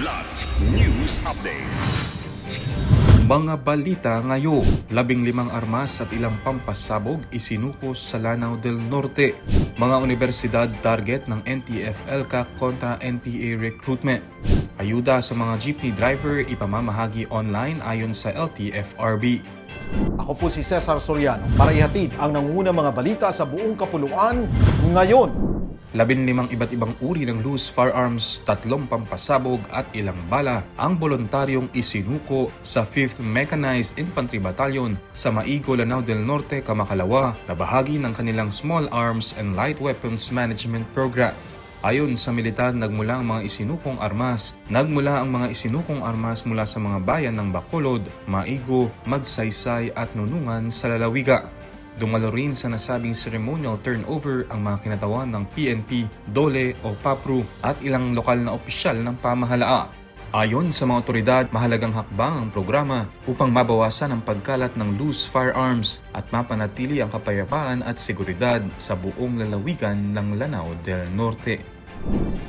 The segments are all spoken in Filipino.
Kidlat News Updates. Mga balita ngayon, 15 armas at ilang pampasabog isinukos sa Lanao del Norte. Mga universidad target ng NTF-ELCAC kontra NPA recruitment. Ayuda sa mga jeepney driver ipamamahagi online ayon sa LTFRB. Ako po si Cesar Soriano para ihatid ang nangungunang mga balita sa buong kapuluan ngayon. 15 iba't ibang uri ng loose firearms, 3 pampasabog at ilang bala ang voluntaryong isinuko sa 5th Mechanized Infantry Battalion sa Maigo, Lanao del Norte, Kamakalawa na bahagi ng kanilang Small Arms and Light Weapons Management Program. Ayon sa militar, nagmula ang mga isinukong armas mula sa mga bayan ng Bacolod, Maigo, Magsaysay at Nunungan sa Lalawiga. Dumalo rin sa nasabing ceremonial turnover ang mga kinatawan ng PNP, DOLE o PAPRU at ilang lokal na opisyal ng pamahalaan. Ayon sa mga otoridad, mahalagang hakbang ang programa upang mabawasan ang pagkalat ng loose firearms at mapanatili ang kapayapaan at seguridad sa buong lalawigan ng Lanao del Norte.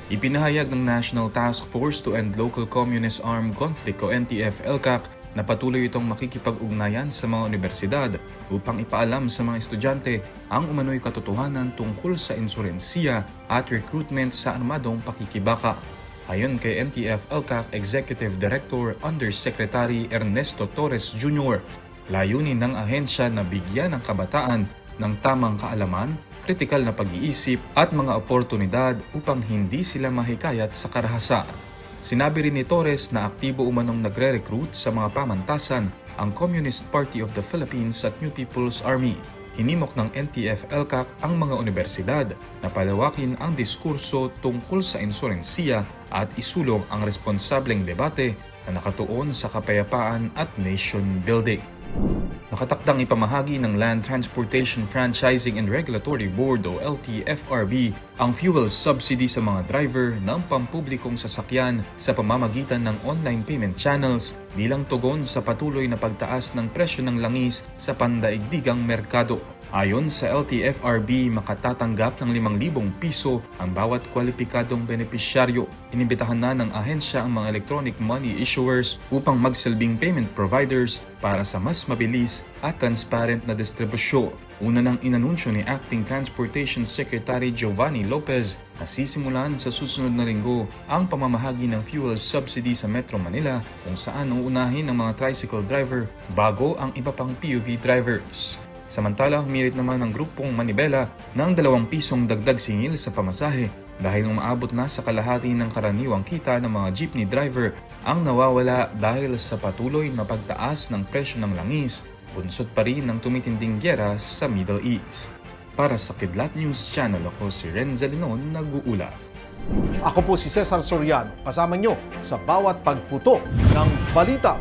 Ipinahayag ng National Task Force to End Local Communist Armed Conflict o NTF-ELCAC na patuloy itong makikipag-ugnayan sa mga universidad upang ipaalam sa mga estudyante ang umano'y katotohanan tungkol sa insurensiya at recruitment sa armadong pakikibaka. Ayon kay NTF-ELCAC Executive Director Undersecretary Ernesto Torres Jr., layunin ng ahensya na bigyan ng kabataan ng tamang kaalaman, kritikal na pag-iisip at mga oportunidad upang hindi sila mahikayat sa karahasan. Sinabi rin ni Torres na aktibo umanong nagre-recruit sa mga pamantasan ang Communist Party of the Philippines at New People's Army. Hinimok ng NTF-ELCAC ang mga universidad na palawakin ang diskurso tungkol sa insurensiya at isulong ang responsableng debate na nakatuon sa kapayapaan at nation building. Nakatakdang ipamahagi ng Land Transportation Franchising and Regulatory Board o LTFRB ang fuel subsidy sa mga driver ng pampublikong sasakyan sa pamamagitan ng online payment channels bilang tugon sa patuloy na pagtaas ng presyo ng langis sa pandaigdigang merkado. Ayon sa LTFRB, makatatanggap ng 5,000 piso ang bawat kwalipikadong benepisyaryo. Inibitahan na ng ahensya ang mga electronic money issuers upang magsilbing payment providers para sa mas mabilis at transparent na distribusyon. Una nang inanunsyo ni Acting Transportation Secretary Giovanni Lopez na sisimulan sa susunod na linggo ang pamamahagi ng fuel subsidy sa Metro Manila kung saan uunahin ng mga tricycle driver bago ang iba pang PUV drivers. Samantala, humirit naman ang grupong Manibela ng 2 pisong dagdag singil sa pamasahe dahil umaabot na sa kalahati ng karaniwang kita ng mga jeepney driver ang nawawala dahil sa patuloy na pagtaas ng presyo ng langis, bunsod pa rin ng tumitinding gyera sa Middle East. Para sa Kidlat News Channel, ako si Renza Linon, nag-uula. Ako po si Cesar Soriano, kasama nyo sa bawat pagputo ng balita.